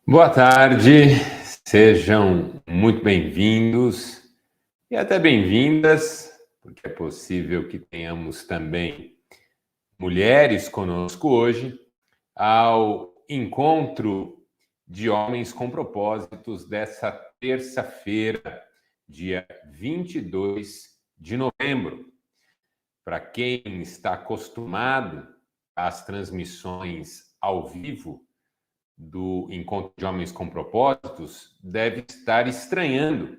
Boa tarde, sejam muito bem-vindos e até bem-vindas, porque é possível que tenhamos também mulheres conosco hoje, ao encontro de Homens com Propósitos dessa terça-feira, dia 22 de novembro. Para quem está acostumado às transmissões ao vivo do Encontro de Homens com Propósitos, deve estar estranhando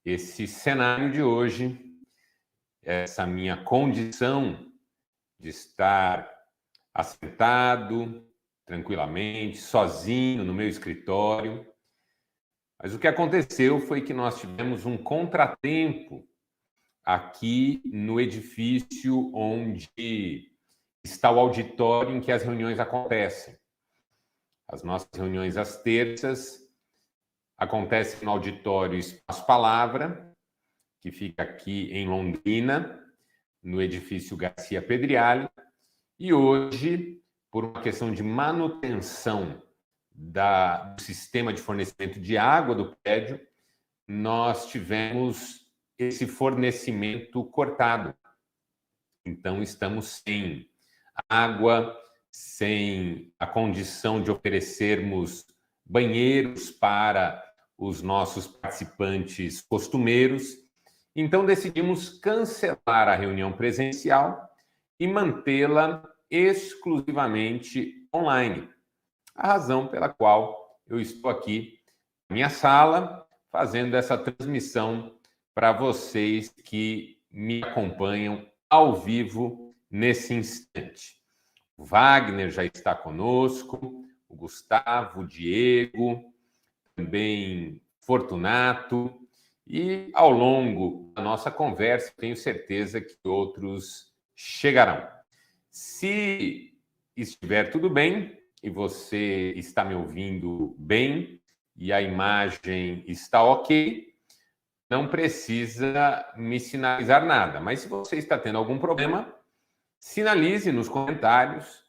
esse cenário de hoje, essa minha condição de estar assentado, tranquilamente, sozinho no meu escritório. Mas o que aconteceu foi que nós tivemos um contratempo aqui no edifício onde está o auditório em que as reuniões acontecem. As nossas reuniões às terças acontecem no auditório Espaço Palavra, que fica aqui em Londrina, no edifício Garcia Pedriali, e hoje, por uma questão de manutenção do sistema de fornecimento de água do prédio, nós tivemos esse fornecimento cortado. Então, estamos sem água, sem a condição de oferecermos banheiros para os nossos participantes costumeiros. Então, decidimos cancelar a reunião presencial e mantê-la exclusivamente online. A razão pela qual eu estou aqui na minha sala, fazendo essa transmissão para vocês que me acompanham ao vivo nesse instante. O Wagner já está conosco, o Gustavo, o Diego, também Fortunato, e ao longo da nossa conversa, tenho certeza que outros chegarão. Se estiver tudo bem e você está me ouvindo bem e a imagem está ok, não precisa me sinalizar nada. Mas se você está tendo algum problema, sinalize nos comentários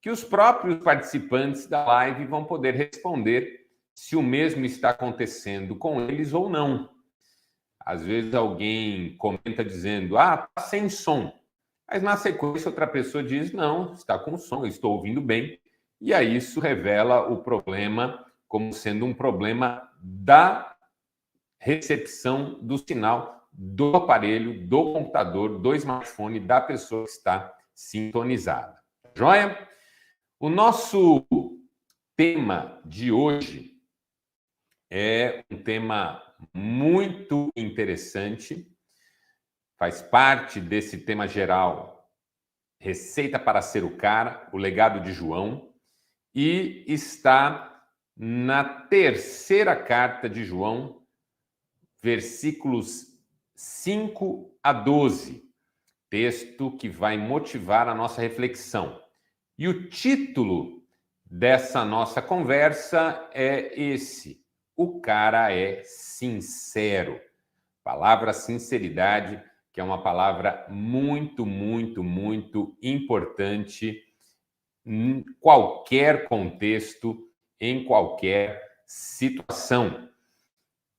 que os próprios participantes da live vão poder responder se o mesmo está acontecendo com eles ou não. Às vezes alguém comenta dizendo, está sem som. Mas na sequência outra pessoa diz, não, está com som, eu estou ouvindo bem. E aí isso revela o problema como sendo um problema da recepção do sinal do aparelho, do computador, do smartphone, da pessoa que está sintonizada. Joia? O nosso tema de hoje é um tema muito interessante, faz parte desse tema geral, Receita para Ser o Cara, o legado de João, e está na terceira carta de João, versículos 5 a 12, texto que vai motivar a nossa reflexão. E o título dessa nossa conversa é esse: o cara é sincero. Palavra sinceridade, que é uma palavra muito, muito, muito importante em qualquer contexto, em qualquer situação.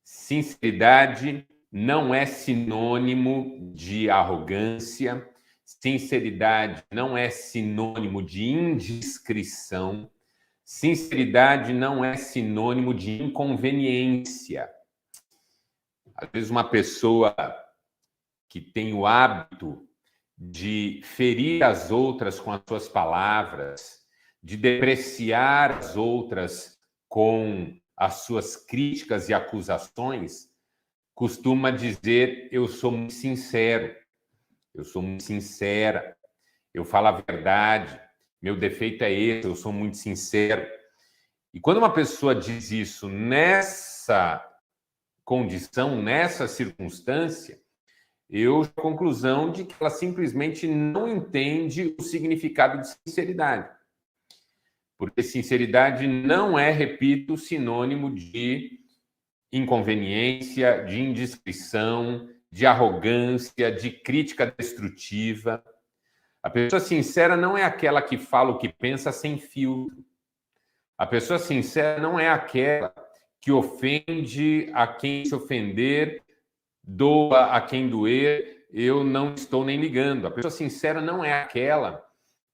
Sinceridade não é sinônimo de arrogância, sinceridade não é sinônimo de indiscrição, sinceridade não é sinônimo de inconveniência. Às vezes uma pessoa que tem o hábito de ferir as outras com as suas palavras, de depreciar as outras com as suas críticas e acusações, costuma dizer, eu sou muito sincero, eu sou muito sincera, eu falo a verdade, meu defeito é esse, eu sou muito sincero. E quando uma pessoa diz isso nessa condição, nessa circunstância, eu chego à conclusão de que ela simplesmente não entende o significado de sinceridade. Porque sinceridade não é, repito, sinônimo de inconveniência, de indiscrição, de arrogância, de crítica destrutiva. A pessoa sincera não é aquela que fala o que pensa sem filtro. A pessoa sincera não é aquela que ofende a quem se ofender, doa a quem doer, eu não estou nem ligando. A pessoa sincera não é aquela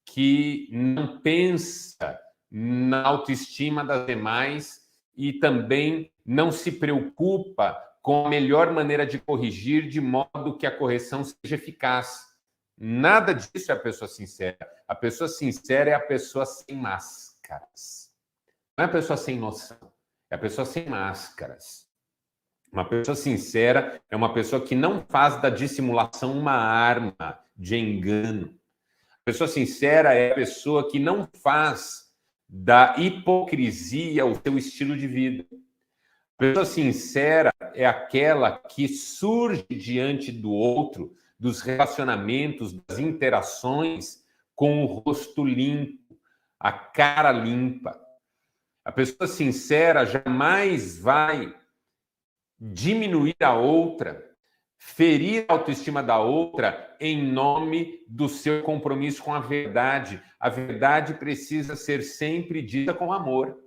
que não pensa na autoestima das demais e também não se preocupa com a melhor maneira de corrigir de modo que a correção seja eficaz. Nada disso é a pessoa sincera. A pessoa sincera é a pessoa sem máscaras. Não é a pessoa sem noção, é a pessoa sem máscaras. Uma pessoa sincera é uma pessoa que não faz da dissimulação uma arma de engano. A pessoa sincera é a pessoa que não faz da hipocrisia o seu estilo de vida. A pessoa sincera é aquela que surge diante do outro, dos relacionamentos, das interações, com o rosto limpo, a cara limpa. A pessoa sincera jamais vai diminuir a outra, ferir a autoestima da outra em nome do seu compromisso com a verdade. A verdade precisa ser sempre dita com amor.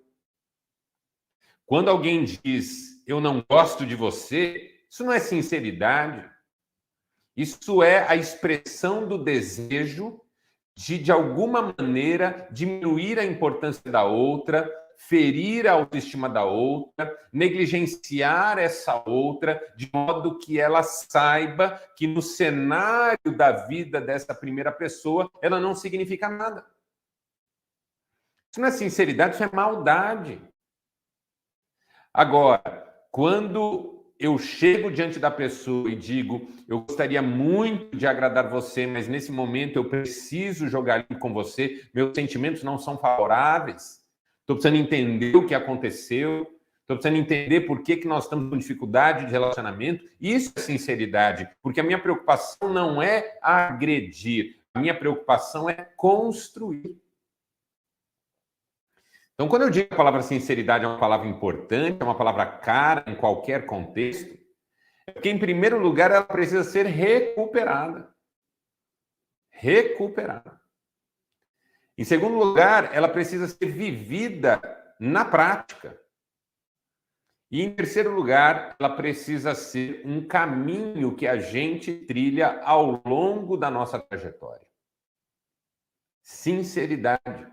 Quando alguém diz, eu não gosto de você, isso não é sinceridade. Isso é a expressão do desejo de alguma maneira, diminuir a importância da outra, ferir a autoestima da outra, negligenciar essa outra, de modo que ela saiba que no cenário da vida dessa primeira pessoa, ela não significa nada. Isso não é sinceridade, isso é maldade. Agora, quando eu chego diante da pessoa e digo, eu gostaria muito de agradar você, mas nesse momento eu preciso jogar limpo com você, meus sentimentos não são favoráveis, estou precisando entender o que aconteceu, estou precisando entender por que nós estamos com dificuldade de relacionamento. Isso é sinceridade, porque a minha preocupação não é agredir, a minha preocupação é construir. Então, quando eu digo que a palavra sinceridade é uma palavra importante, é uma palavra cara em qualquer contexto, é porque, em primeiro lugar, ela precisa ser recuperada. Recuperada. Em segundo lugar, ela precisa ser vivida na prática. E, em terceiro lugar, ela precisa ser um caminho que a gente trilha ao longo da nossa trajetória. Sinceridade.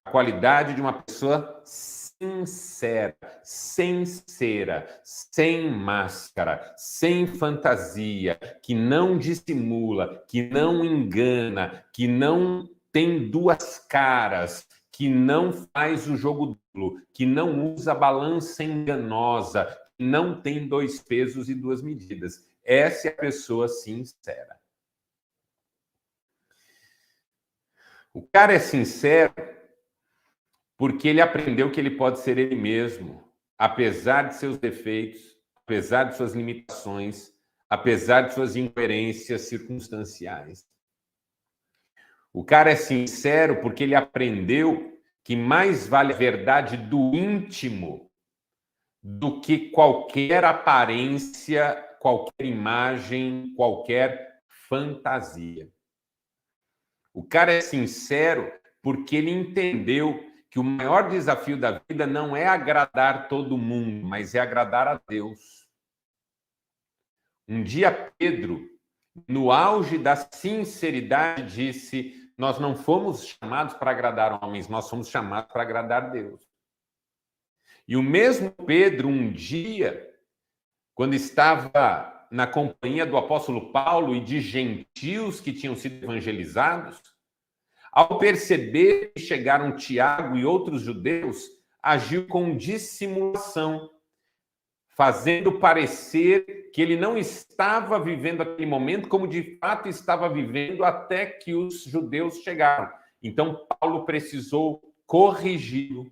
A qualidade de uma pessoa sincera, sem cera, sem máscara, sem fantasia, que não dissimula, que não engana, que não tem duas caras, que não faz o jogo duplo, que não usa balança enganosa, que não tem dois pesos e duas medidas. Essa é a pessoa sincera. O cara é sincero porque ele aprendeu que ele pode ser ele mesmo, apesar de seus defeitos, apesar de suas limitações, apesar de suas incoerências circunstanciais. O cara é sincero porque ele aprendeu que mais vale a verdade do íntimo do que qualquer aparência, qualquer imagem, qualquer fantasia. O cara é sincero porque ele entendeu que o maior desafio da vida não é agradar todo mundo, mas é agradar a Deus. Um dia Pedro, no auge da sinceridade, disse: nós não fomos chamados para agradar homens, nós fomos chamados para agradar Deus. E o mesmo Pedro, um dia, quando estava na companhia do apóstolo Paulo e de gentios que tinham sido evangelizados, ao perceber que chegaram Tiago e outros judeus, agiu com dissimulação, fazendo parecer que ele não estava vivendo aquele momento como de fato estava vivendo até que os judeus chegaram. Então, Paulo precisou corrigi-lo,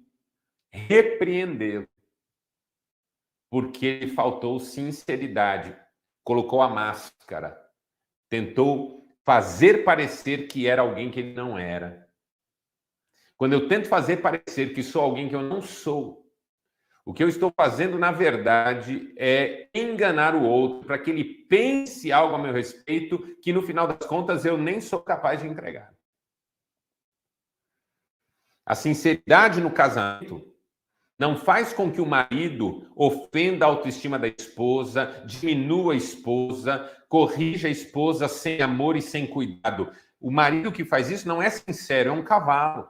repreendê-lo, porque lhe faltou sinceridade, colocou a máscara, tentou fazer parecer que era alguém que ele não era. Quando eu tento fazer parecer que sou alguém que eu não sou, o que eu estou fazendo, na verdade, é enganar o outro para que ele pense algo a meu respeito que, no final das contas, eu nem sou capaz de entregar. A sinceridade no casamento não faz com que o marido ofenda a autoestima da esposa, diminua a esposa, corrija a esposa sem amor e sem cuidado. O marido que faz isso não é sincero, é um cavalo.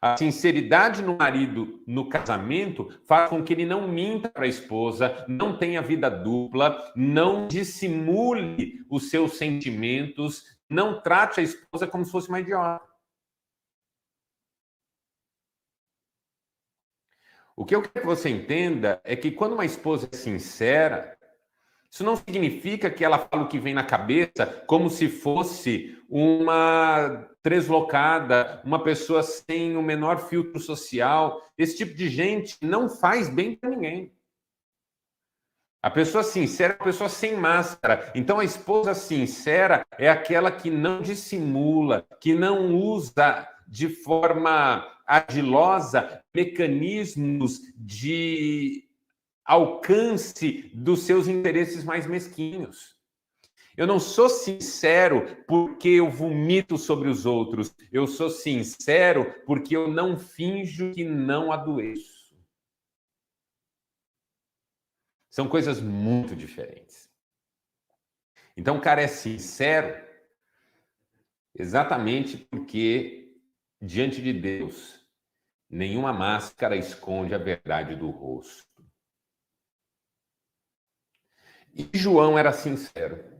A sinceridade no marido, no casamento, faz com que ele não minta para a esposa, não tenha vida dupla, não dissimule os seus sentimentos, não trate a esposa como se fosse uma idiota. O que eu quero que você entenda é que quando uma esposa é sincera, isso não significa que ela fala o que vem na cabeça como se fosse uma translocada, uma pessoa sem o menor filtro social. Esse tipo de gente não faz bem para ninguém. A pessoa sincera é a pessoa sem máscara. Então, a esposa sincera é aquela que não dissimula, que não usa de forma ardilosa mecanismos de alcance dos seus interesses mais mesquinhos. Eu não sou sincero porque eu vomito sobre os outros. Eu sou sincero porque eu não finjo que não adoeço. São coisas muito diferentes. Então, o cara é sincero exatamente porque, diante de Deus, nenhuma máscara esconde a verdade do rosto. E João era sincero.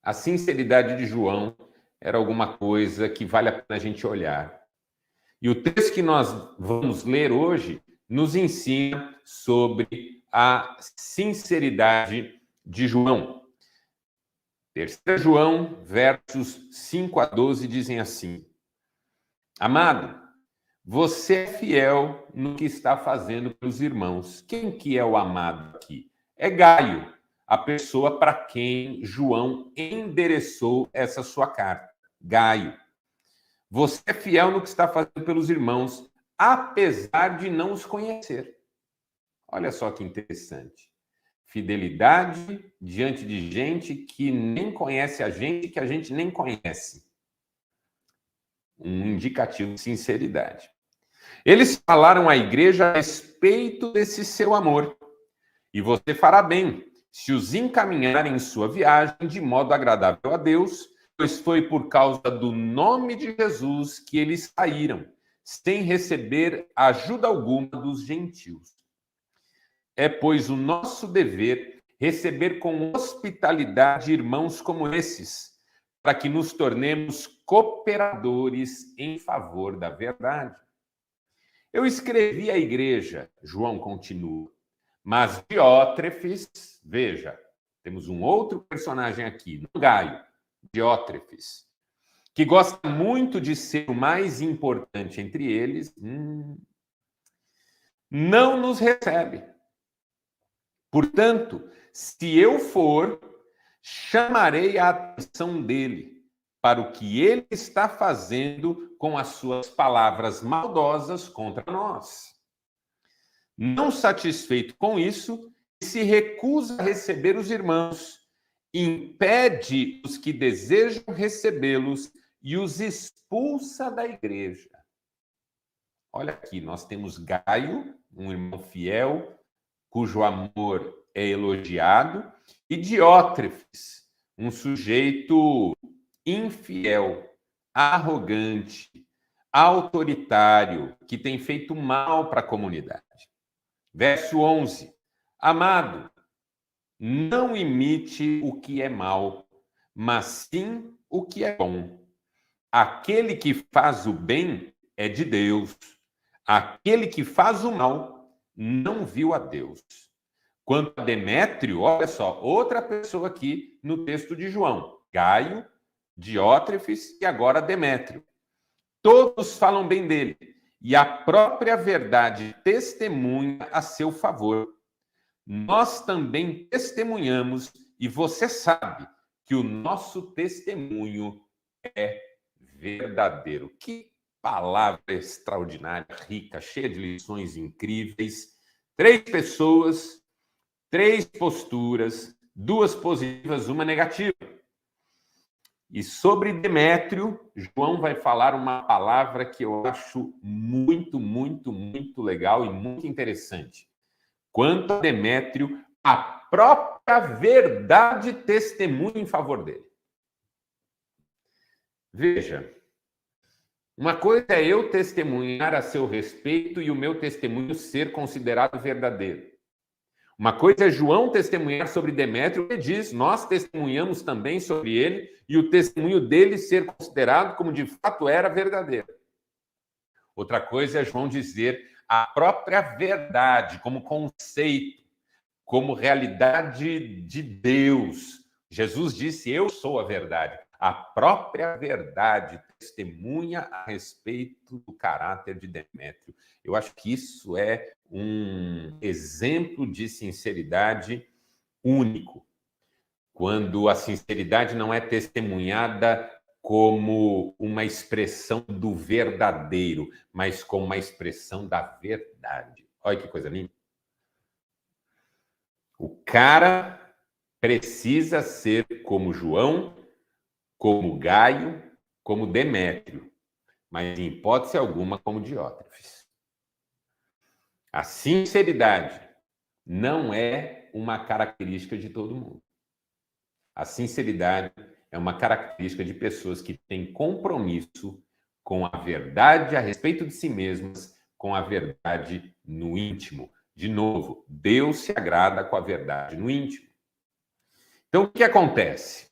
A sinceridade de João era alguma coisa que vale a pena a gente olhar. E o texto que nós vamos ler hoje nos ensina sobre a sinceridade de João. 3 João, versos 5 a 12, dizem assim: Amado, você é fiel no que está fazendo pelos irmãos. Quem que é o amado aqui? É Gaio, a pessoa para quem João endereçou essa sua carta. Gaio. Você é fiel no que está fazendo pelos irmãos, apesar de não os conhecer. Olha só que interessante. Fidelidade diante de gente que nem conhece a gente, que a gente nem conhece. Um indicativo de sinceridade. Eles falaram à igreja a respeito desse seu amor. E você fará bem se os encaminharem em sua viagem de modo agradável a Deus, pois foi por causa do nome de Jesus que eles saíram, sem receber ajuda alguma dos gentios. É, pois, o nosso dever receber com hospitalidade irmãos como esses, para que nos tornemos cooperadores em favor da verdade. Eu escrevi à igreja, João continua, mas Diótrefes, veja, temos um outro personagem aqui, não Gaio, Diótrefes, que gosta muito de ser o mais importante entre eles, não nos recebe. Portanto, se eu for, chamarei a atenção dele para o que ele está fazendo com as suas palavras maldosas contra nós. Não satisfeito com isso, se recusa a receber os irmãos, impede os que desejam recebê-los e os expulsa da igreja. Olha aqui, nós temos Gaio, um irmão fiel, cujo amor é elogiado, e Diótrefes, um sujeito infiel, arrogante, autoritário, que tem feito mal para a comunidade. Verso 11. Amado, não imite o que é mal, mas sim o que é bom. Aquele que faz o bem é de Deus. Aquele que faz o mal não viu a Deus. Quanto a Demétrio, olha só, outra pessoa aqui no texto de João. Gaio, Diótrefes e agora Demétrio. Todos falam bem dele. E a própria verdade testemunha a seu favor. Nós também testemunhamos e você sabe que o nosso testemunho é verdadeiro. Que palavra extraordinária, rica, cheia de lições incríveis. 3 pessoas, 3 posturas, 2 positivas, 1 negativa. E sobre Demétrio, João vai falar uma palavra que eu acho muito, muito, muito legal e muito interessante. Quanto a Demétrio, a própria verdade testemunha em favor dele. Veja, uma coisa é eu testemunhar a seu respeito e o meu testemunho ser considerado verdadeiro. Uma coisa é João testemunhar sobre Demétrio, ele diz, nós testemunhamos também sobre ele e o testemunho dele ser considerado como de fato era verdadeiro. Outra coisa é João dizer a própria verdade como conceito, como realidade de Deus. Jesus disse, eu sou a verdade. A própria verdade testemunha a respeito do caráter de Demétrio. Eu acho que isso é um exemplo de sinceridade único. Quando a sinceridade não é testemunhada como uma expressão do verdadeiro, mas como uma expressão da verdade. Olha que coisa linda. O cara precisa ser como João, como Gaio, como Demétrio, mas em hipótese alguma como Diótrefes. A sinceridade não é uma característica de todo mundo. A sinceridade é uma característica de pessoas que têm compromisso com a verdade a respeito de si mesmas, com a verdade no íntimo. De novo, Deus se agrada com a verdade no íntimo. Então, o que acontece?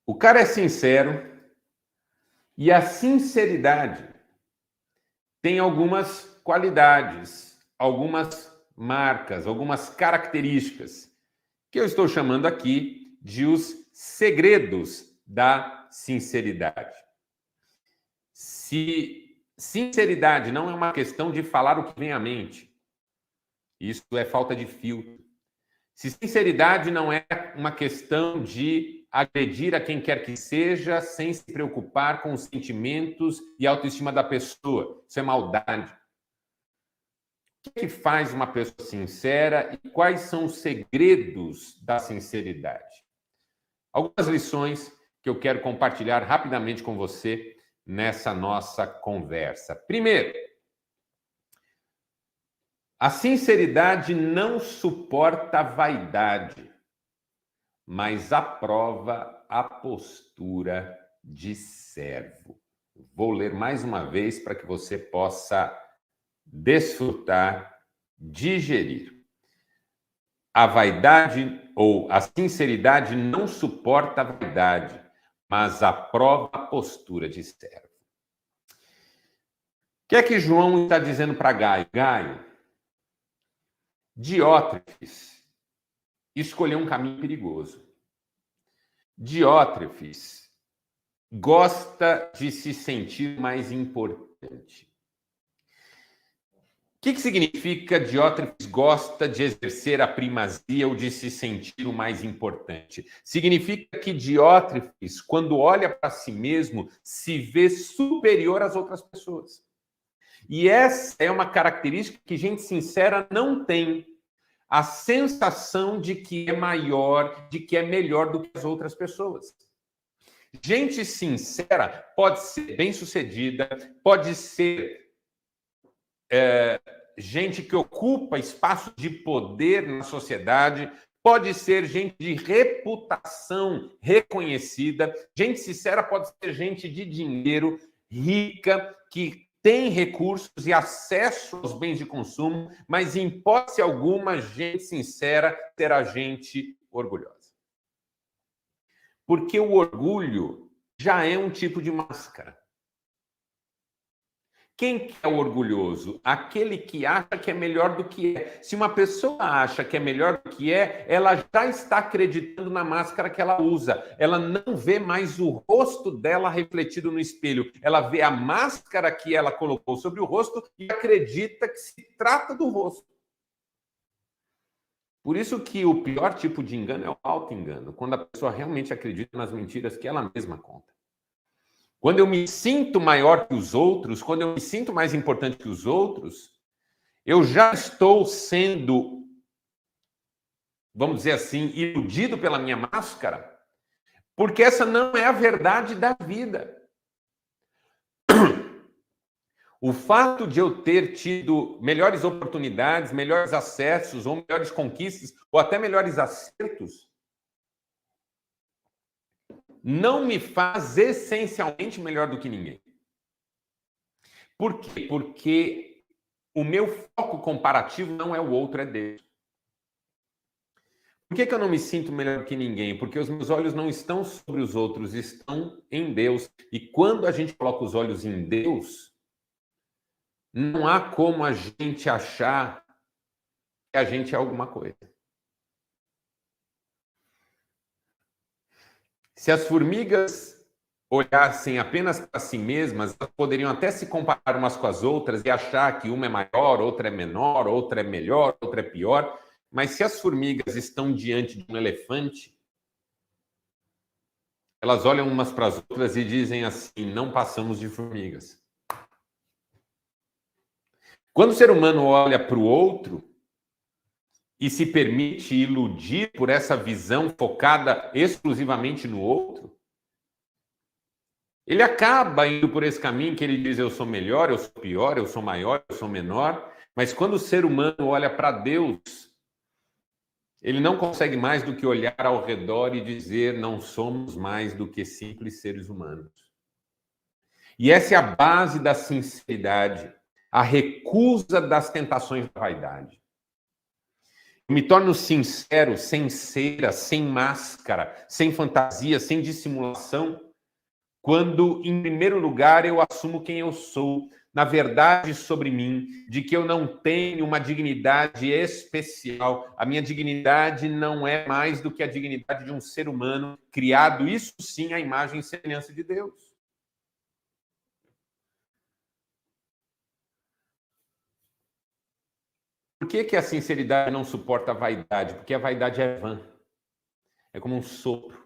O cara é sincero e a sinceridade tem algumas qualidades, algumas marcas, algumas características que eu estou chamando aqui de os segredos da sinceridade. Se sinceridade não é uma questão de falar o que vem à mente, isso é falta de filtro. Se sinceridade não é uma questão de agredir a quem quer que seja sem se preocupar com os sentimentos e a autoestima da pessoa, isso é maldade. O que faz uma pessoa sincera e quais são os segredos da sinceridade? Algumas lições que eu quero compartilhar rapidamente com você nessa nossa conversa. Primeiro, a sinceridade não suporta a vaidade, mas aprova a postura de servo. Vou ler mais uma vez para que você possa desfrutar, digerir. A vaidade ou a sinceridade não suporta a vaidade, mas aprova a postura de servo. O que é que João está dizendo para Gaio? Gaio, Diótrefes escolheu um caminho perigoso. Diótrefes gosta de se sentir mais importante. O que significa Diótrefes gosta de exercer a primazia ou de se sentir o mais importante? Significa que Diótrefes, quando olha para si mesmo, se vê superior às outras pessoas. E essa é uma característica que gente sincera não tem. A sensação de que é maior, de que é melhor do que as outras pessoas. Gente sincera pode ser bem-sucedida, pode ser gente que ocupa espaço de poder na sociedade, pode ser gente de reputação reconhecida. Gente sincera pode ser gente de dinheiro, rica, que tem recursos e acesso aos bens de consumo, mas em hipótese alguma, gente sincera será gente orgulhosa. Porque o orgulho já é um tipo de máscara. Quem que é o orgulhoso? Aquele que acha que é melhor do que é. Se uma pessoa acha que é melhor do que é, ela já está acreditando na máscara que ela usa. Ela não vê mais o rosto dela refletido no espelho. Ela vê a máscara que ela colocou sobre o rosto e acredita que se trata do rosto. Por isso que o pior tipo de engano é o auto-engano, quando a pessoa realmente acredita nas mentiras que ela mesma conta. Quando eu me sinto maior que os outros, quando eu me sinto mais importante que os outros, eu já estou sendo vamos dizer assim, iludido pela minha máscara, porque essa não é a verdade da vida. O fato de eu ter tido melhores oportunidades, melhores acessos, ou melhores conquistas, ou até melhores acertos, não me faz essencialmente melhor do que ninguém. Por quê? Porque o meu foco comparativo não é o outro, é Deus. Por que eu não me sinto melhor que ninguém? Porque os meus olhos não estão sobre os outros, estão em Deus. E quando a gente coloca os olhos em Deus, não há como a gente achar que a gente é alguma coisa. Se as formigas olhassem apenas para si mesmas, elas poderiam até se comparar umas com as outras e achar que uma é maior, outra é menor, outra é melhor, outra é pior. Mas se as formigas estão diante de um elefante, elas olham umas para as outras e dizem assim: não passamos de formigas. Quando o ser humano olha para o outro e se permite iludir por essa visão focada exclusivamente no outro, ele acaba indo por esse caminho que ele diz: eu sou melhor, eu sou pior, eu sou maior, eu sou menor. Mas quando o ser humano olha para Deus, ele não consegue mais do que olhar ao redor e dizer: não somos mais do que simples seres humanos. E essa é a base da sinceridade, a recusa das tentações da vaidade. Eu me torno sincero, sem cera, sem máscara, sem fantasia, sem dissimulação, quando, em primeiro lugar, eu assumo quem eu sou, na verdade sobre mim, de que eu não tenho uma dignidade especial. A minha dignidade não é mais do que a dignidade de um ser humano criado, isso sim, à imagem e semelhança de Deus. Por que a sinceridade não suporta a vaidade? Porque a vaidade é vã. É como um sopro.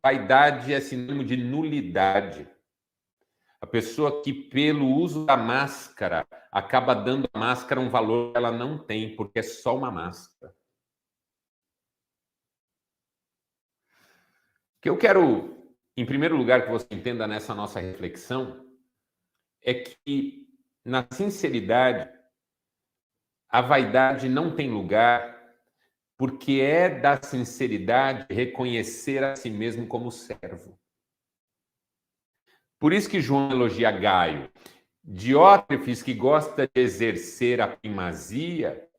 Vaidade é sinônimo de nulidade. A pessoa que, pelo uso da máscara, acaba dando à máscara um valor que ela não tem, porque é só uma máscara. O que eu quero, em primeiro lugar, que você entenda nessa nossa reflexão, é que, na sinceridade, a vaidade não tem lugar, porque é da sinceridade reconhecer a si mesmo como servo. Por isso que João elogia Gaio. Diótrefes, que gosta de exercer a primazia,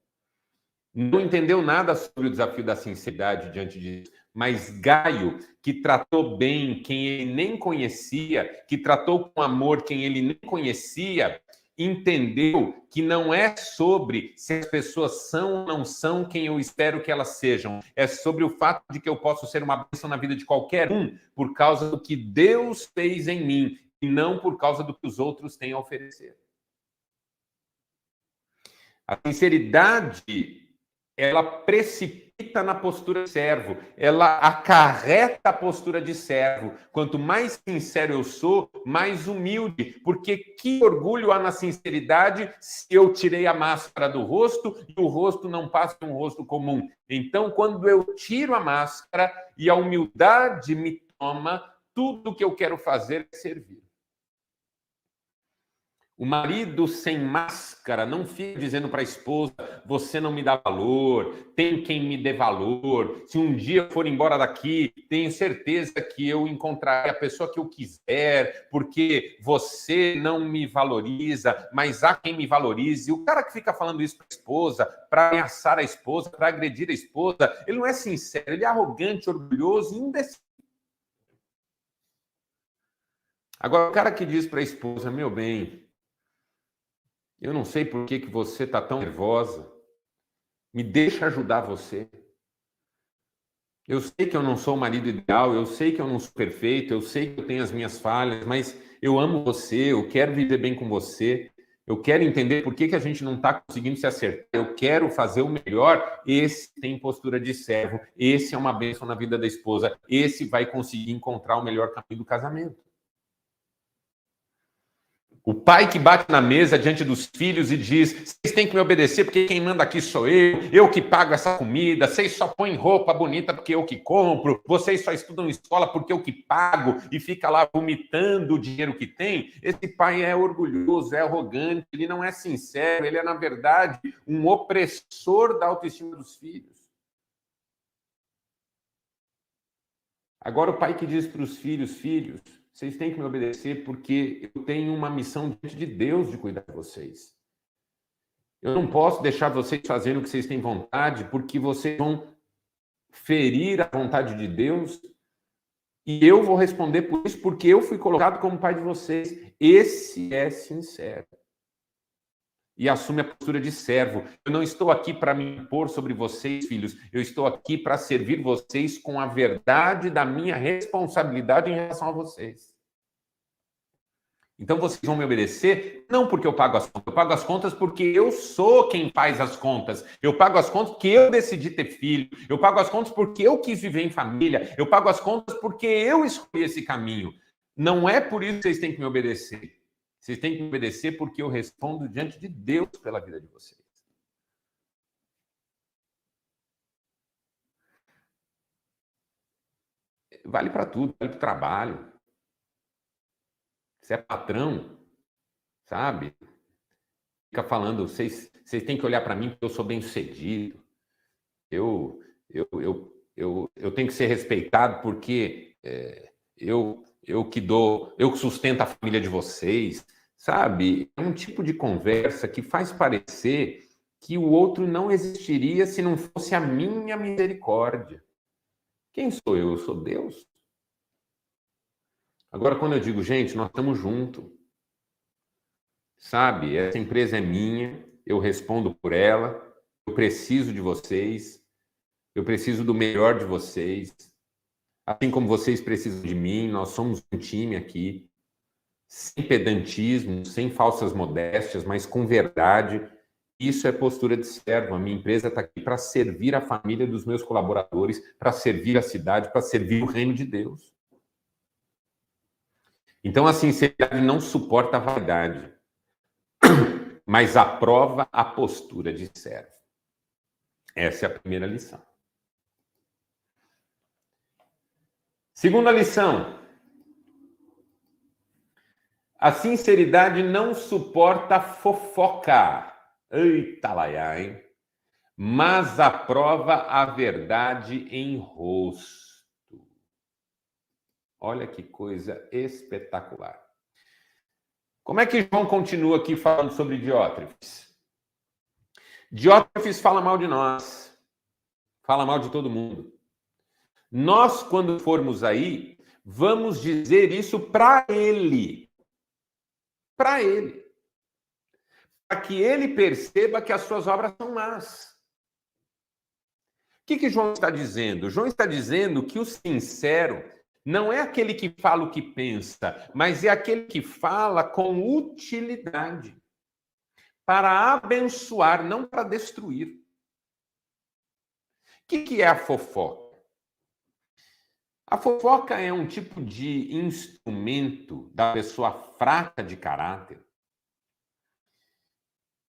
não entendeu nada sobre o desafio da sinceridade diante disso. Mas Gaio, que tratou bem quem ele nem conhecia, que tratou com amor quem ele nem conhecia, entendeu que não é sobre se as pessoas são ou não são quem eu espero que elas sejam. É sobre o fato de que eu posso ser uma bênção na vida de qualquer um por causa do que Deus fez em mim e não por causa do que os outros têm a oferecer. A sinceridade, ela precipita na postura de servo, ela acarreta a postura de servo. Quanto mais sincero eu sou, mais humilde, porque que orgulho há na sinceridade se eu tirei a máscara do rosto e o rosto não passa de um rosto comum. Então, quando eu tiro a máscara e a humildade me toma, tudo o que eu quero fazer é servir. O marido sem máscara não fica dizendo para a esposa: você não me dá valor, tem quem me dê valor. Se um dia eu for embora daqui, tenho certeza que eu encontrarei a pessoa que eu quiser, porque você não me valoriza, mas há quem me valorize. O cara que fica falando isso para a esposa, para ameaçar a esposa, para agredir a esposa, ele não é sincero, ele é arrogante, orgulhoso e imbecil. Agora, o cara que diz para a esposa: meu bem, eu não sei por que você está tão nervosa. Me deixa ajudar você. Eu sei que eu não sou o marido ideal, eu sei que eu não sou perfeito, eu sei que eu tenho as minhas falhas, mas eu amo você, eu quero viver bem com você, eu quero entender por que a gente não está conseguindo se acertar, eu quero fazer o melhor. Esse tem postura de servo, esse é uma bênção na vida da esposa, esse vai conseguir encontrar o melhor caminho do casamento. O pai que bate na mesa diante dos filhos e diz: vocês têm que me obedecer porque quem manda aqui sou eu que pago essa comida, vocês só põem roupa bonita porque eu que compro, vocês só estudam escola porque eu que pago, e fica lá vomitando o dinheiro que tem. Esse pai é orgulhoso, é arrogante, ele não é sincero, ele é, na verdade, um opressor da autoestima dos filhos. Agora o pai que diz para os filhos: filhos, vocês têm que me obedecer porque eu tenho uma missão diante de Deus de cuidar de vocês. Eu não posso deixar vocês fazendo o que vocês têm vontade, porque vocês vão ferir a vontade de Deus, e eu vou responder por isso, porque eu fui colocado como pai de vocês. Esse é sincero e assume a postura de servo. Eu não estou aqui para me impor sobre vocês, filhos. Eu estou aqui para servir vocês com a verdade da minha responsabilidade em relação a vocês. Então vocês vão me obedecer não porque eu pago as contas. Eu pago as contas porque eu sou quem faz as contas. Eu pago as contas porque eu decidi ter filho. Eu pago as contas porque eu quis viver em família. Eu pago as contas porque eu escolhi esse caminho. Não é por isso que vocês têm que me obedecer. Vocês têm que me obedecer porque eu respondo diante de Deus pela vida de vocês. Vale para tudo, vale para o trabalho. Você é patrão, sabe? Fica falando, vocês têm que olhar para mim porque eu sou bem-sucedido. Eu tenho que ser respeitado porque eu que sustento a família de vocês. Sabe? É um tipo de conversa que faz parecer que o outro não existiria se não fosse a minha misericórdia. Quem sou eu? Eu sou Deus. Agora, quando eu digo, gente, nós estamos juntos, sabe? Essa empresa é minha, eu respondo por ela, eu preciso de vocês, eu preciso do melhor de vocês, assim como vocês precisam de mim, nós somos um time aqui. Sem pedantismo, sem falsas modéstias, mas com verdade. Isso é postura de servo. A minha empresa está aqui para servir a família dos meus colaboradores, para servir a cidade, para servir o reino de Deus. Então, a sinceridade não suporta a vaidade, mas aprova a postura de servo. Essa é a primeira lição. Segunda lição. A sinceridade não suporta fofoca. Eita laiá, hein? Mas aprova a verdade em rosto. Olha que coisa espetacular. Como é que João continua aqui falando sobre Diótrefes? Diótrefes fala mal de nós. Fala mal de todo mundo. Nós, quando formos aí, vamos dizer isso para ele. Para ele. Para que ele perceba que as suas obras são más. O que João está dizendo? João está dizendo que o sincero não é aquele que fala o que pensa, mas é aquele que fala com utilidade. Para abençoar, não para destruir. O que é a fofoca? A fofoca é um tipo de instrumento da pessoa fraca de caráter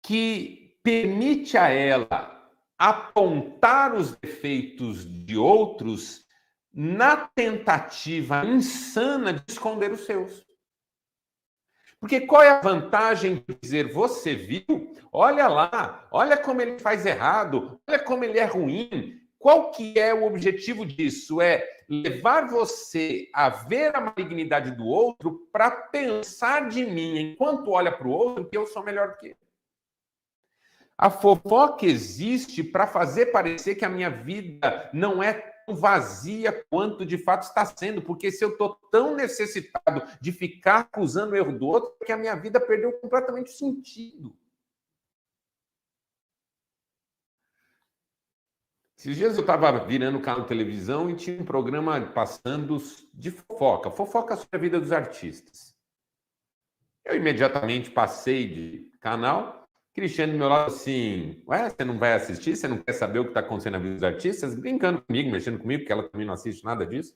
que permite a ela apontar os defeitos de outros na tentativa insana de esconder os seus. Porque qual é a vantagem de dizer, você viu? Olha lá, olha como ele faz errado, olha como ele é ruim. Qual que é o objetivo disso? É levar você a ver a malignidade do outro para pensar de mim, enquanto olha para o outro, que eu sou melhor do que ele. A fofoca existe para fazer parecer que a minha vida não é tão vazia quanto de fato está sendo, porque se eu estou tão necessitado de ficar acusando o erro do outro, é que a minha vida perdeu completamente o sentido. Esses dias eu estava virando o canal de televisão e tinha um programa passando de fofoca. Fofoca sobre a vida dos artistas. Eu imediatamente passei de canal. Cristiano do meu lado assim, ué, você não vai assistir? Você não quer saber o que está acontecendo na vida dos artistas? Brincando comigo, mexendo comigo, porque ela também não assiste nada disso.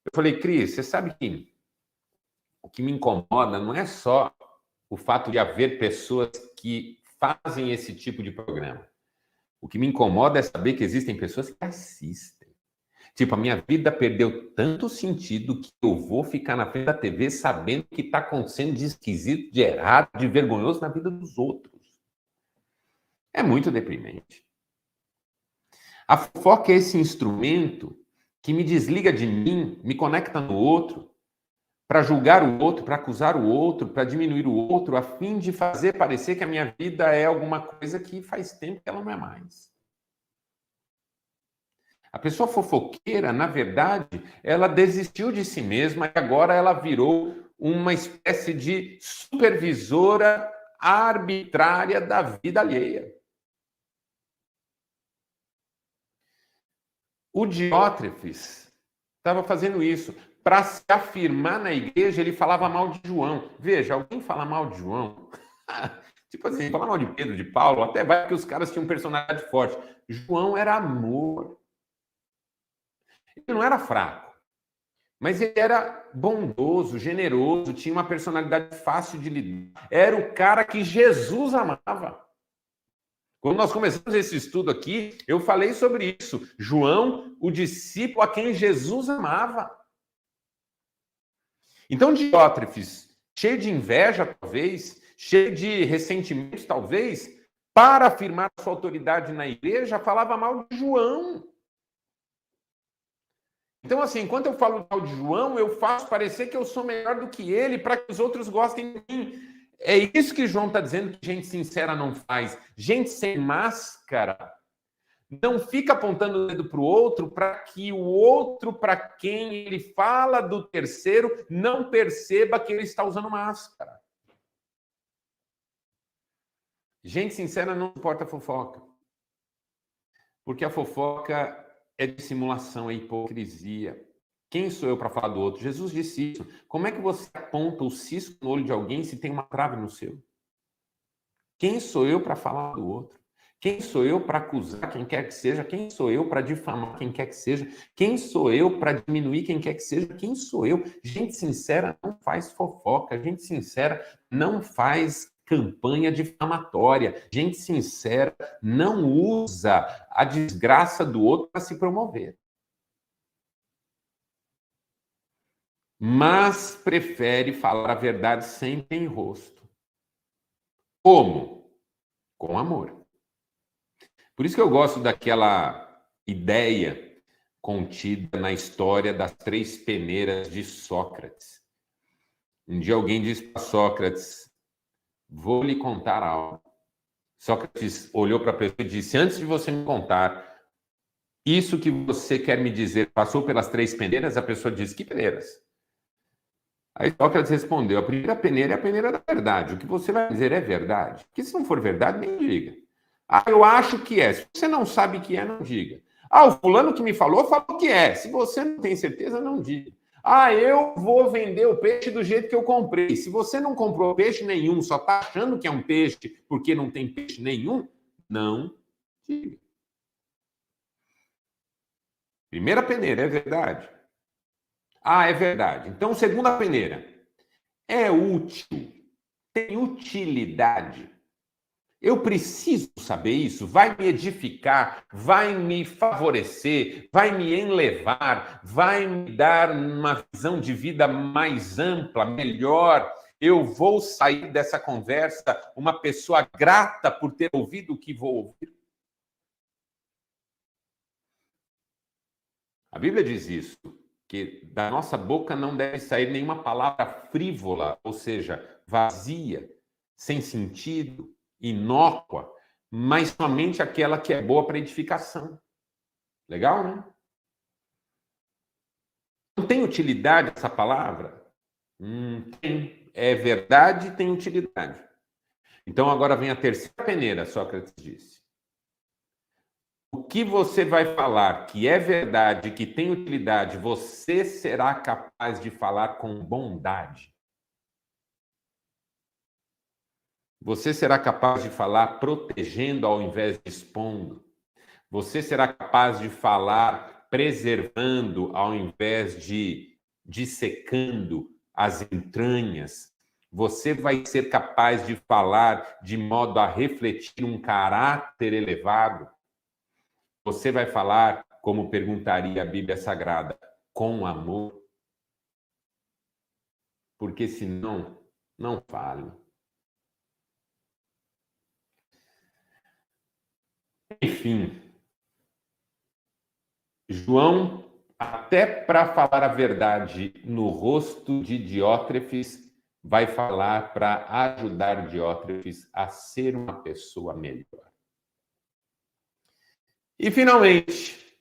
Eu falei, Cris, você sabe que o que me incomoda não é só o fato de haver pessoas que fazem esse tipo de programa. O que me incomoda é saber que existem pessoas que assistem. Tipo, a minha vida perdeu tanto sentido que eu vou ficar na frente da TV sabendo o que está acontecendo de esquisito, de errado, de vergonhoso na vida dos outros. É muito deprimente. A fofoca é esse instrumento que me desliga de mim, me conecta no outro, para julgar o outro, para acusar o outro, para diminuir o outro, a fim de fazer parecer que a minha vida é alguma coisa que faz tempo que ela não é mais. A pessoa fofoqueira, na verdade, ela desistiu de si mesma e agora ela virou uma espécie de supervisora arbitrária da vida alheia. O Diótrefes estava fazendo isso. Para se afirmar na igreja, ele falava mal de João. Veja, alguém fala mal de João? Tipo assim, falar mal de Pedro, de Paulo, até vai que os caras tinham personalidade forte. João era amor. Ele não era fraco, mas ele era bondoso, generoso, tinha uma personalidade fácil de lidar. Era o cara que Jesus amava. Quando nós começamos esse estudo aqui, eu falei sobre isso. João, o discípulo a quem Jesus amava. Então, Diótrefes, cheio de inveja, talvez, cheio de ressentimentos, talvez, para afirmar sua autoridade na igreja, falava mal de João. Então, assim, enquanto eu falo mal de João, eu faço parecer que eu sou melhor do que ele, para que os outros gostem de mim. É isso que João está dizendo que gente sincera não faz. Gente sem máscara não fica apontando o dedo para o outro para que o outro, para quem ele fala do terceiro, não perceba que ele está usando máscara. Gente sincera não suporta fofoca. Porque a fofoca é dissimulação, é hipocrisia. Quem sou eu para falar do outro? Jesus disse isso. Como é que você aponta o cisco no olho de alguém se tem uma trave no seu? Quem sou eu para falar do outro? Quem sou eu para acusar quem quer que seja? Quem sou eu para difamar quem quer que seja? Quem sou eu para diminuir quem quer que seja? Quem sou eu? Gente sincera não faz fofoca. Gente sincera não faz campanha difamatória. Gente sincera não usa a desgraça do outro para se promover. Mas prefere falar a verdade sempre em rosto. Como? Com amor. Por isso que eu gosto daquela ideia contida na história das 3 peneiras de Sócrates. Um dia alguém disse para Sócrates: vou lhe contar algo. Sócrates olhou para a pessoa e disse: antes de você me contar, isso que você quer me dizer passou pelas 3 peneiras? A pessoa disse: que peneiras? Aí Sócrates respondeu: a primeira peneira é a peneira da verdade. O que você vai dizer é verdade. Porque se não for verdade, nem diga. Ah, eu acho que é. Se você não sabe que é, não diga. Ah, o fulano que me falou que é. Se você não tem certeza, não diga. Ah, eu vou vender o peixe do jeito que eu comprei. Se você não comprou peixe nenhum, só está achando que é um peixe porque não tem peixe nenhum, não diga. Primeira peneira, é verdade. Ah, é verdade. Então, segunda peneira. É útil. Tem utilidade. Eu preciso saber isso, vai me edificar, vai me favorecer, vai me enlevar, vai me dar uma visão de vida mais ampla, melhor. Eu vou sair dessa conversa uma pessoa grata por ter ouvido o que vou ouvir. A Bíblia diz isso, que da nossa boca não deve sair nenhuma palavra frívola, ou seja, vazia, sem sentido, inócua, mas somente aquela que é boa para edificação. Legal, né? Não tem utilidade essa palavra? Tem. É verdade, tem utilidade. Então agora vem a terceira peneira, Sócrates disse. O que você vai falar que é verdade, que tem utilidade, você será capaz de falar com bondade. Você será capaz de falar protegendo ao invés de expondo. Você será capaz de falar preservando ao invés de dissecando as entranhas. Você vai ser capaz de falar de modo a refletir um caráter elevado? Você vai falar, como perguntaria a Bíblia Sagrada, com amor? Porque senão, não fale. Enfim, João, até para falar a verdade no rosto de Diótrefes, vai falar para ajudar Diótrefes a ser uma pessoa melhor. E, finalmente,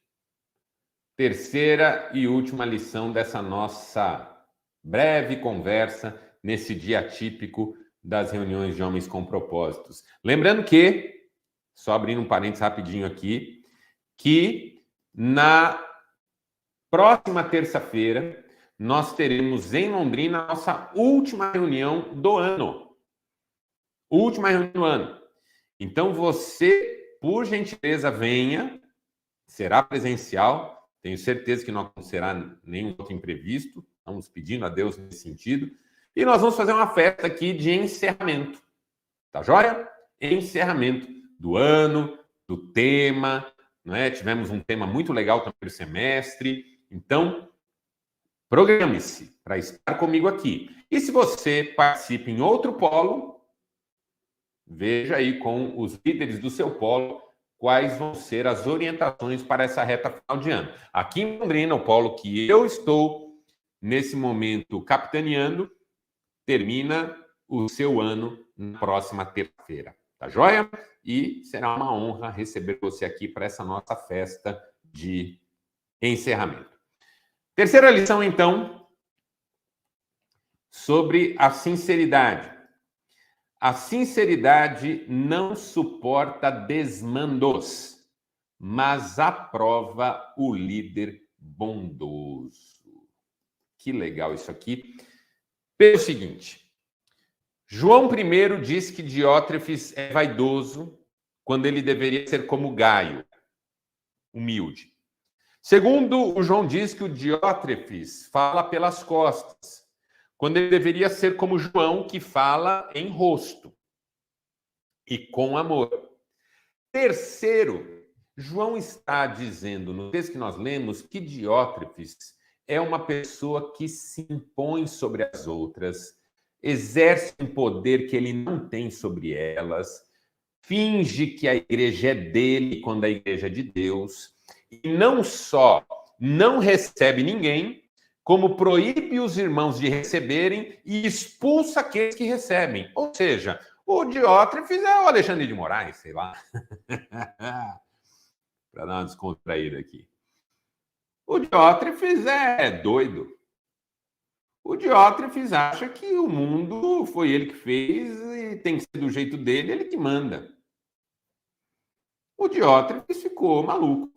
terceira e última lição dessa nossa breve conversa nesse dia típico das reuniões de homens com propósitos. Lembrando que, só abrindo um parênteses rapidinho aqui, que na próxima terça-feira nós teremos em Londrina a nossa última reunião do ano. Última reunião do ano. Então você, por gentileza, venha, será presencial, tenho certeza que não acontecerá nenhum outro imprevisto, estamos pedindo a Deus nesse sentido, e nós vamos fazer uma festa aqui de encerramento, tá joia? Encerramento do ano, do tema, não é? Tivemos um tema muito legal também no semestre, então programe-se para estar comigo aqui. E se você participa em outro polo, veja aí com os líderes do seu polo quais vão ser as orientações para essa reta final de ano. Aqui em Londrina, o polo que eu estou, nesse momento, capitaneando, termina o seu ano na próxima terça-feira. Tá joia? E será uma honra receber você aqui para essa nossa festa de encerramento. Terceira lição, então, sobre a sinceridade. A sinceridade não suporta desmandos, mas aprova o líder bondoso. Que legal isso aqui. Pelo seguinte, João I diz que Diótrefes é vaidoso quando ele deveria ser como Gaio, humilde. Segundo, o João diz que o Diótrefes fala pelas costas, quando ele deveria ser como João, que fala em rosto e com amor. Terceiro, João está dizendo, no texto que nós lemos, que Diótrefes é uma pessoa que se impõe sobre as outras, exerce um poder que ele não tem sobre elas, finge que a igreja é dele quando a igreja é de Deus, e não só não recebe ninguém, como proíbe os irmãos de receberem e expulsa aqueles que recebem. Ou seja, o Diótrefes é o Alexandre de Moraes, sei lá. Para dar uma descontraída aqui. O Diótrefes é doido. O Diótrefes acha que o mundo foi ele que fez e tem que ser do jeito dele, ele que manda. O Diótrefes ficou maluco.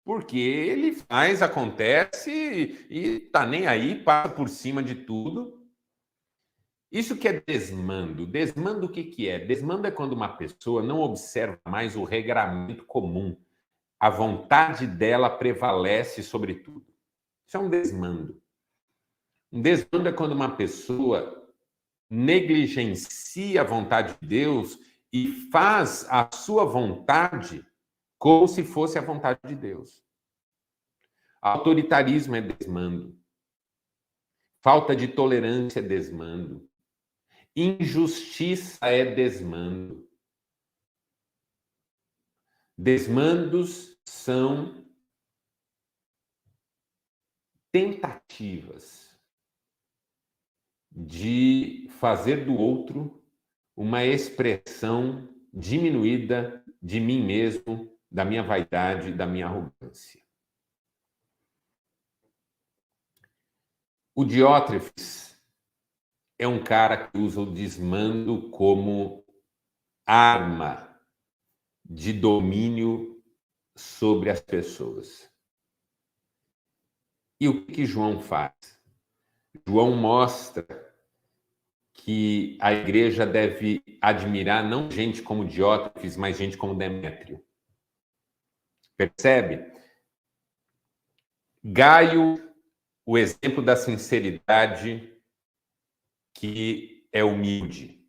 Porque ele faz, acontece e tá nem aí, passa por cima de tudo. Isso que é desmando. Desmando o que que é? Desmando é quando uma pessoa não observa mais o regramento comum. A vontade dela prevalece sobre tudo. Isso é um desmando. Um desmando é quando uma pessoa negligencia a vontade de Deus e faz a sua vontade como se fosse a vontade de Deus. Autoritarismo é desmando. Falta de tolerância é desmando. Injustiça é desmando. Desmandos são tentativas de fazer do outro uma expressão diminuída de mim mesmo, da minha vaidade, da minha arrogância. O Diótrefes é um cara que usa o desmando como arma de domínio sobre as pessoas. E o que João faz? João mostra que a igreja deve admirar não gente como Diótrefes, mas gente como Demétrio. Percebe? Gaio, o exemplo da sinceridade, que é humilde.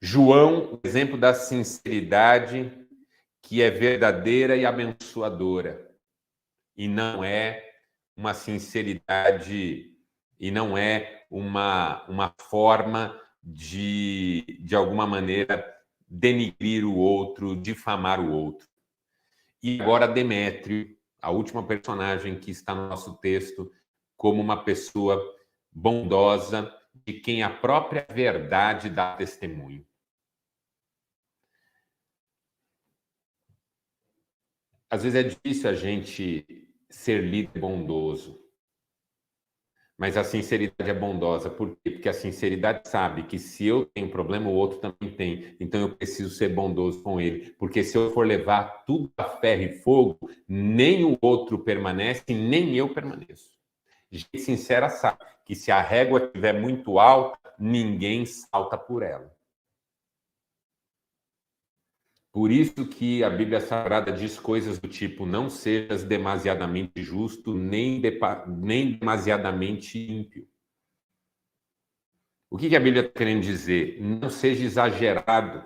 João, o exemplo da sinceridade que é verdadeira e abençoadora. E não é uma sinceridade, e não é uma forma de alguma maneira, denigrir o outro, difamar o outro. E agora Demétrio, a última personagem que está no nosso texto, como uma pessoa bondosa, de quem a própria verdade dá testemunho. Às vezes é difícil a gente ser líder bondoso, mas a sinceridade é bondosa. Por quê? Porque a sinceridade sabe que se eu tenho problema, o outro também tem. Então eu preciso ser bondoso com ele. Porque se eu for levar tudo a ferro e fogo, nem o outro permanece, nem eu permaneço. Gente sincera sabe que se a régua estiver muito alta, ninguém salta por ela. Por isso que a Bíblia Sagrada diz coisas do tipo: não sejas demasiadamente justo, nem demasiadamente ímpio. O que a Bíblia está querendo dizer? Não seja exagerado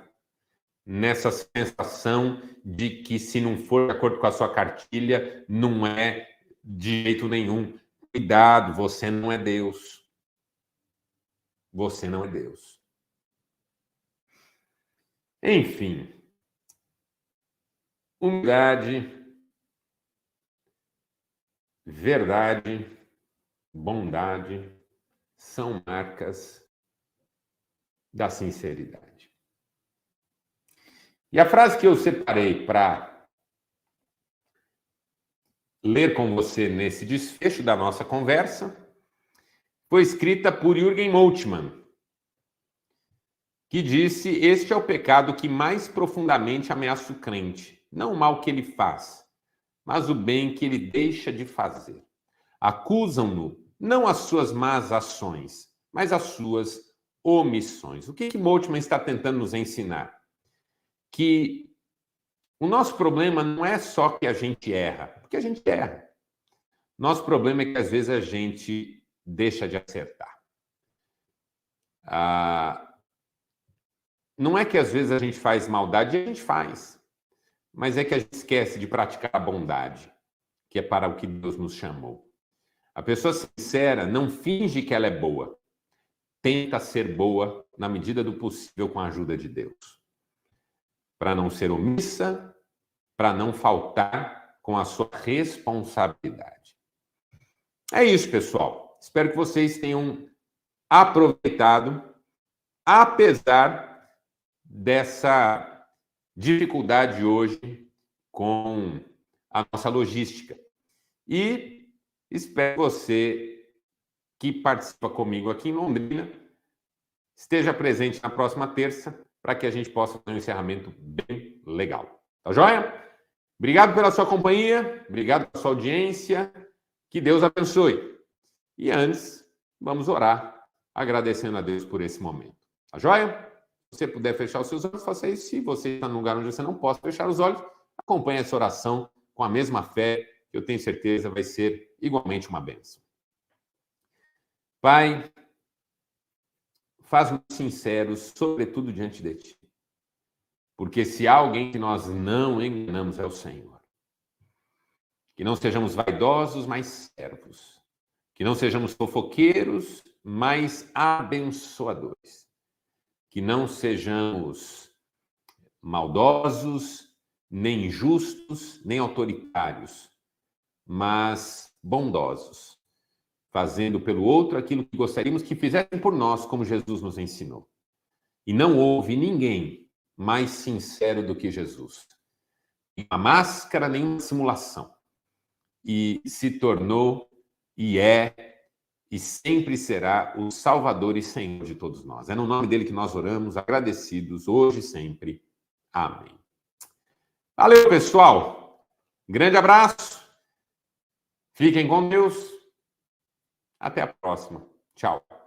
nessa sensação de que se não for de acordo com a sua cartilha, não é de jeito nenhum. Cuidado, você não é Deus. Você não é Deus. Enfim. Humildade, verdade, bondade são marcas da sinceridade. E a frase que eu separei para ler com você nesse desfecho da nossa conversa foi escrita por Jürgen Moltmann, que disse: este é o pecado que mais profundamente ameaça o crente, não o mal que ele faz, mas o bem que ele deixa de fazer. Acusam-no não as suas más ações, mas as suas omissões. O que Moltmann está tentando nos ensinar? Que o nosso problema não é só que a gente erra, porque a gente erra. Nosso problema é que às vezes a gente deixa de acertar. Não é que às vezes a gente faz maldade, a gente faz, mas é que a gente esquece de praticar a bondade, que é para o que Deus nos chamou. A pessoa sincera não finge que ela é boa. Tenta ser boa na medida do possível com a ajuda de Deus. Para não ser omissa, para não faltar com a sua responsabilidade. É isso, pessoal. Espero que vocês tenham aproveitado, apesar dessa dificuldade hoje com a nossa logística. E espero você que participa comigo aqui em Londrina esteja presente na próxima terça para que a gente possa ter um encerramento bem legal. Tá joia? Obrigado pela sua companhia, obrigado pela sua audiência, que Deus abençoe. E antes, vamos orar, agradecendo a Deus por esse momento. Tá joia? Se você puder fechar os seus olhos, faça isso. Se você está num lugar onde você não possa fechar os olhos, acompanhe essa oração com a mesma fé, que eu tenho certeza vai ser igualmente uma bênção. Pai, faz-nos sinceros, sobretudo diante de Ti. Porque se há alguém que nós não enganamos é o Senhor. Que não sejamos vaidosos, mas servos. Que não sejamos fofoqueiros, mas abençoadores. Que não sejamos maldosos, nem injustos, nem autoritários, mas bondosos, fazendo pelo outro aquilo que gostaríamos que fizessem por nós, como Jesus nos ensinou. E não houve ninguém mais sincero do que Jesus. Nenhuma máscara, nenhuma simulação. E se tornou, e é, e sempre será o Salvador e Senhor de todos nós. É no nome dele que nós oramos, agradecidos, hoje e sempre. Amém. Valeu, pessoal. Grande abraço. Fiquem com Deus. Até a próxima. Tchau.